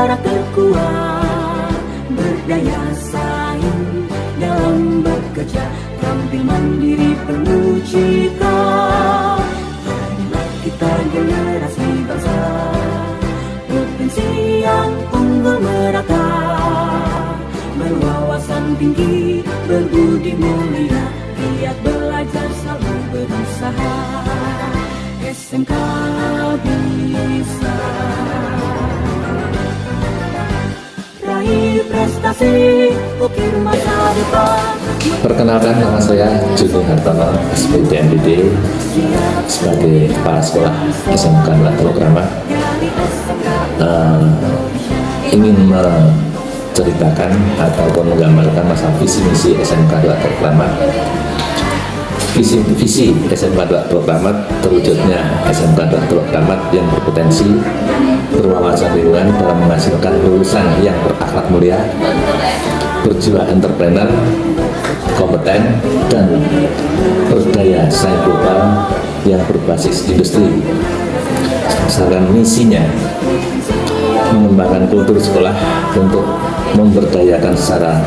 berkarakter kuat, berdaya saing dalam bekerja, tampil mandiri penuh cita. Inilah kita generasi bangsa, potensi yang unggul merata, berwawasan tinggi, berbudi mulia, giat belajar selalu berusaha. SMK bisa raih prestasi, ukir masa depan. Perkenalkan, nama saya Juni Hartono, SPDMPD, sebagai Kepala Sekolah SMK 2 Teluk Kramat. Ingin menceritakan ataupun menggambarkan masa visi misi SMK 2 Teluk Kramat. Visi SMK 2 Teluk Kramat terwujudnya SMK 2 Teluk Kramat yang berpotensi, berwawasan lingkungan dalam menghasilkan lulusan yang berakhlak mulia, berjiwa entrepreneur, kompeten, dan berdaya saing global yang berbasis industri. Misalkan misinya mengembangkan kultur sekolah untuk memberdayakan secara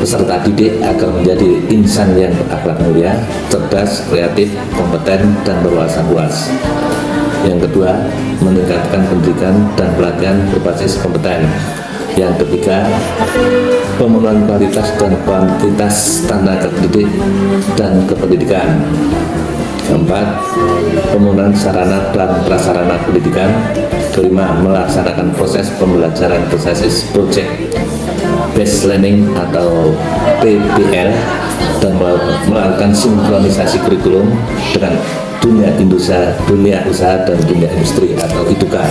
peserta didik agar menjadi insan yang berakhlak mulia, cerdas, kreatif, kompeten, dan berwawasan luas. Yang kedua, meningkatkan pendidikan dan pelatihan berbasis kompeten. Yang ketiga, pemenuhan kualitas dan kuantitas tenaga pendidik dan kependidikan. Keempat, pemenuhan sarana dan prasarana pendidikan. Kelima, melaksanakan proses pembelajaran berbasis project based learning atau PBL dan melakukan sinkronisasi kurikulum dengan dunia usaha dan dunia industri atau IDUKA.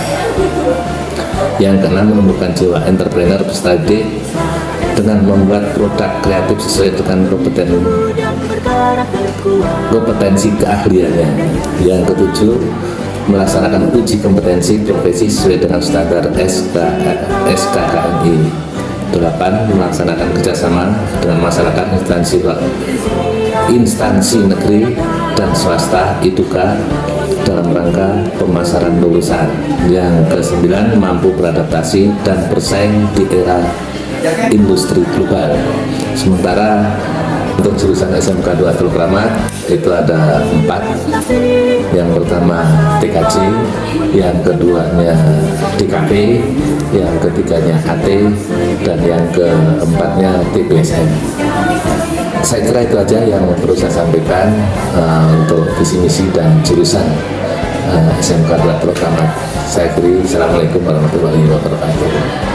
Yang keenam, menumbuhkan jiwa entrepreneur peserta didik dengan membuat produk kreatif sesuai dengan kompetensi keahliannya. Yang ketujuh, melaksanakan uji kompetensi profesi sesuai dengan standar SKKNI. 8. Melaksanakan kerjasama dengan masyarakat, instansi negeri dan swasta IDUKA dalam rangka pemasaran lulusan. Yang ke-9, mampu beradaptasi dan bersaing di era industri global. Sementara untuk jurusan SMK 2 Teluk Kramat itu ada 4. Yang pertama TKJ, yang keduanya DKP, yang ketiganya AT, dan yang keempatnya TBSN. Saya kira itu aja yang perlu saya sampaikan untuk visi misi dan jurusan SMK 2 Teluk Kramat. Saya akhiri. Assalamualaikum warahmatullahi wabarakatuh.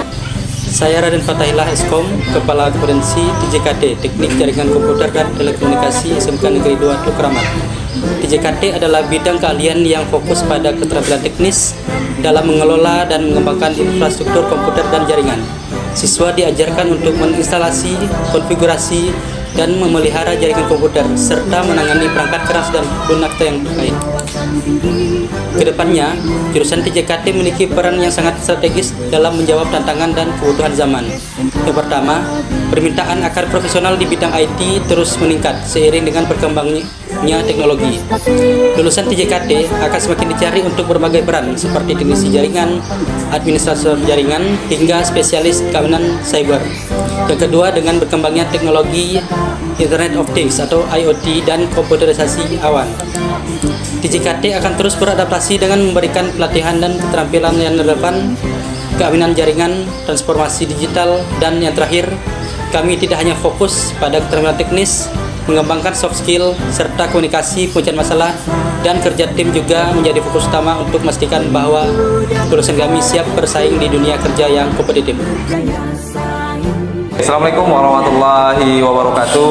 Saya Raden Fatahillah Eskom, Kepala Kompetensi TJKT Teknik Jaringan Komputer dan Telekomunikasi SMK Negeri 2 Teluk Kramat. TJKT adalah bidang keahlian yang fokus pada keterampilan teknis dalam mengelola dan mengembangkan infrastruktur komputer dan jaringan. Siswa diajarkan untuk menginstalasi, konfigurasi, dan memelihara jaringan komputer serta menangani perangkat keras dan lunak yang terkait. Kedepannya, jurusan TJKT memiliki peran yang sangat strategis dalam menjawab tantangan dan kebutuhan zaman. Yang pertama, permintaan akan profesional di bidang IT terus meningkat seiring dengan berkembangnya teknologi. Lulusan TJKT akan semakin dicari untuk berbagai peran seperti teknisi jaringan, administrator jaringan, hingga spesialis keamanan cyber. Yang kedua, dengan berkembangnya teknologi Internet of Things atau IoT dan komputerisasi awan, TJKT akan terus beradaptasi dengan memberikan pelatihan dan keterampilan yang relevan, keamanan jaringan, transformasi digital, dan yang terakhir, kami tidak hanya fokus pada keterampilan teknis, mengembangkan soft skill, serta komunikasi, pemecahan masalah, dan kerja tim juga menjadi fokus utama untuk memastikan bahwa lulusan kami siap bersaing di dunia kerja yang kompetitif. Assalamualaikum warahmatullahi wabarakatuh.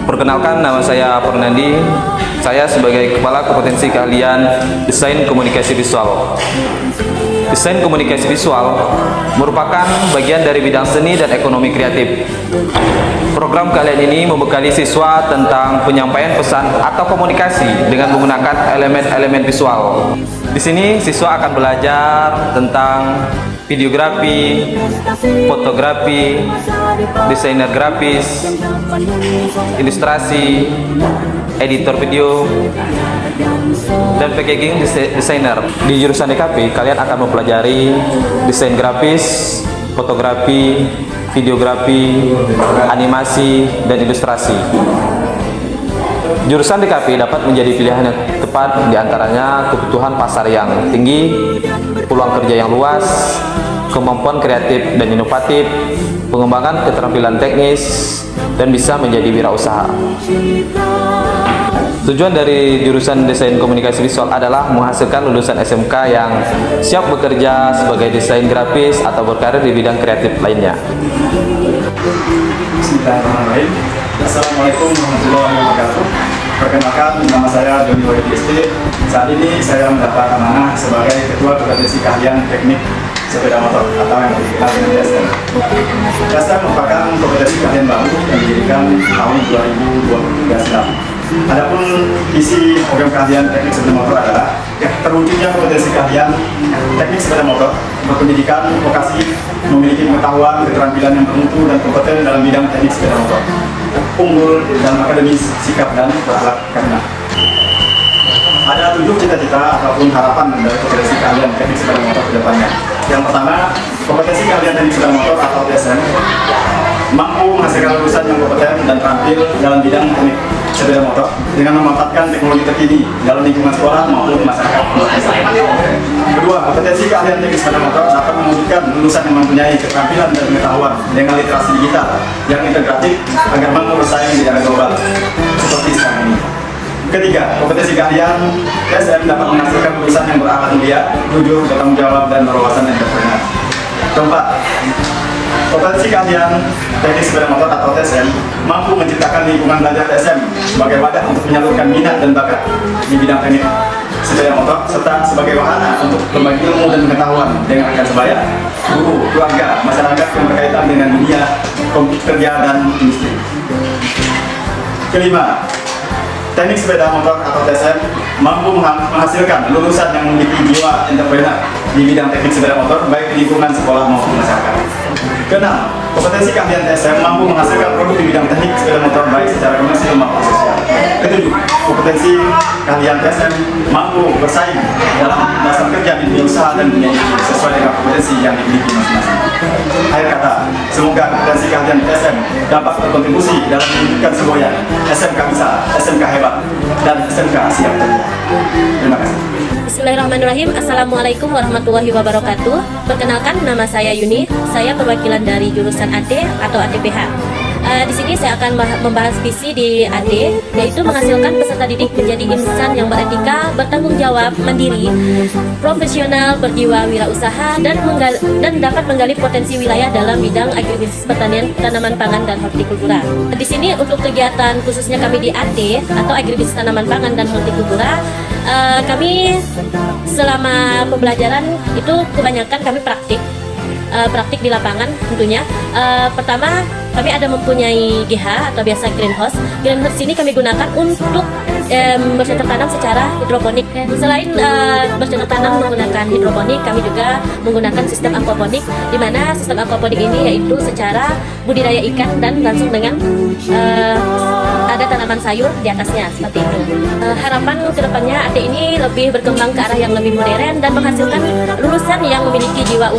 Perkenalkan, nama saya Fernandi. Saya sebagai Kepala Kompetensi Keahlian Desain Komunikasi Visual. Desain komunikasi visual merupakan bagian dari bidang seni dan ekonomi kreatif. Program keahlian ini membekali siswa tentang penyampaian pesan atau komunikasi dengan menggunakan elemen-elemen visual. Di sini siswa akan belajar tentang videografi, fotografi, desainer grafis, ilustrasi, editor video, dan packaging designer. Di jurusan DKP, kalian akan mempelajari desain grafis, fotografi, videografi, animasi, dan ilustrasi. Jurusan DKP dapat menjadi pilihan yang tepat diantaranya kebutuhan pasar yang tinggi, peluang kerja yang luas, kemampuan kreatif dan inovatif, pengembangan keterampilan teknis, dan bisa menjadi wirausaha. Tujuan dari jurusan Desain Komunikasi Visual adalah menghasilkan lulusan SMK yang siap bekerja sebagai desain grafis atau berkarir di bidang kreatif lainnya. Bismillahirrahmanirrahim. Assalamualaikum warahmatullahi wabarakatuh. Perkenalkan, nama saya Joni Wahidi. Saat ini saya mendapat amanah sebagai Ketua Kompetensi Keahlian Teknik Sepeda Motor atau yang dikenal dengan DSM. DSM merupakan kompetensi keahlian baru yang didirikan tahun 2023 silam. Adapun isi program keahlian teknik sepeda motor adalah terwujudnya kompetensi keahlian teknik sepeda motor berpendidikan vokasi, memiliki pengetahuan, keterampilan yang bermutu dan kompeten dalam bidang teknik sepeda motor, unggul dalam akademis, sikap dan berakhlak karena. Ada 7 cita-cita ataupun harapan dari kompetensi keahlian teknik sepeda motor ke depannya. Yang pertama, kompetensi keahlian teknik sepeda motor atau TSM mampu menghasilkan lulusan yang kompeten dan terampil dalam bidang teknik sepeda motor dengan memanfaatkan teknologi terkini dalam lingkungan sekolah maupun masyarakat. Kedua, kompetensi keahlian teknik sepeda motor dapat mewujudkan lulusan yang mempunyai keterampilan dan pengetahuan dengan literasi digital yang integratif agar mampu bersaing di era global seperti sekarang ini. Ketiga, kompetensi keahlian TSM dapat menghasilkan lulusan yang berakhlak mulia, jujur, bertanggung jawab, dan berwawasan entrepreneur. Keempat, kompetensi keahlian teknik sepeda motor atau TSM mampu menciptakan lingkungan belajar TSM sebagai wadah untuk menyalurkan minat dan bakat di bidang teknik sepeda motor serta sebagai wahana untuk berbagi ilmu dan pengetahuan dengan rekan sebaya, guru, keluarga, masyarakat yang berkaitan dengan dunia kerja dan industri. Kelima, teknik sepeda motor atau TSM mampu menghasilkan lulusan yang memiliki jiwa entrepreneur di bidang teknik sepeda motor baik di lingkungan sekolah maupun masyarakat. Keenam, kompetensi keahlian TSM mampu menghasilkan produk di bidang teknik sepeda motor baik secara komersial maupun sosial. Ketujuh, kompetensi keahlian TSM mampu bersaing dalam dasar kerja di dunia usaha dan dunia industri sesuai dengan kompetensi yang dimiliki masing-masing. Akhir kata, semoga kompetensi keahlian TSM dapat berkontribusi dalam menunjukkan semboyan SMK bisa, SMK hebat, dan SMK siap kerja. Terima kasih. Bismillahirrahmanirrahim. Assalamualaikum warahmatullahi wabarakatuh. Perkenalkan, nama saya Yuni. Saya perwakilan dari jurusan AD atau ADPH. Di sini saya akan membahas visi di AD, yaitu menghasilkan peserta didik menjadi insan yang beretika, bertanggung jawab, mandiri, profesional, berjiwa wirausaha, dan dapat menggali potensi wilayah dalam bidang agribisnis pertanian, tanaman pangan, dan hortikultura. Di sini untuk kegiatan khususnya kami di AD atau agribisnis tanaman pangan dan hortikultura, kami selama pembelajaran itu kebanyakan kami praktik di lapangan tentunya. Pertama, kami ada mempunyai GH atau biasa greenhouse. Greenhouse ini kami gunakan untuk bercocok tanam secara hidroponik. Selain bercocok tanam menggunakan hidroponik, kami juga menggunakan sistem aquaponik, di mana sistem aquaponik ini yaitu secara budidaya ikan dan langsung dengan ada tanaman sayur di atasnya seperti itu. Harapan kedepannya AD ini lebih berkembang ke arah yang lebih modern dan menghasilkan lulusan yang memiliki jiwa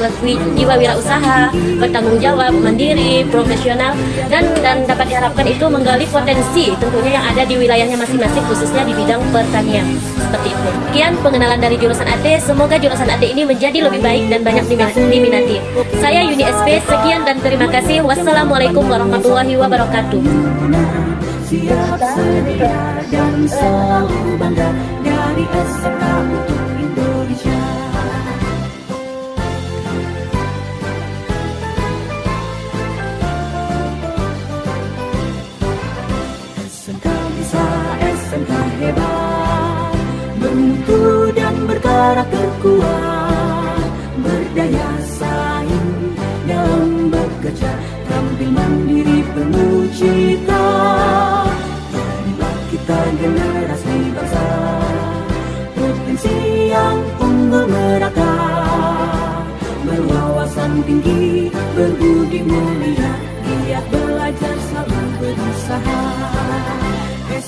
wirausaha, bertanggung jawab, mandiri, profesional, dan dapat diharapkan itu menggali potensi tentunya yang ada di wilayahnya masing-masing khususnya di bidang pertanian seperti itu. Sekian pengenalan dari jurusan AD. Semoga jurusan AD ini menjadi lebih baik dan banyak diminati. Saya Yuni SP. Sekian dan terima kasih. Wassalamualaikum warahmatullahi wabarakatuh. Siapa dia dan selalu bangga dari SMK untuk Indonesia. SMK bisa, SMK hebat, bermutu dan berkarakter kuat, berdaya saing dalam bekerja, tampil mandiri penuh cita. Kita generasi bangsa, potensi yang unggul merata, berwawasan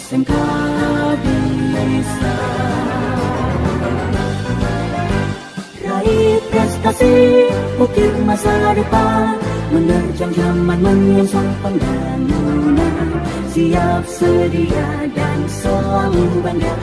SMK bisa. Raih prestasi, ukir masa depan, menerjang zaman menyusun pembangunan. Siap sedia dan selalu bangga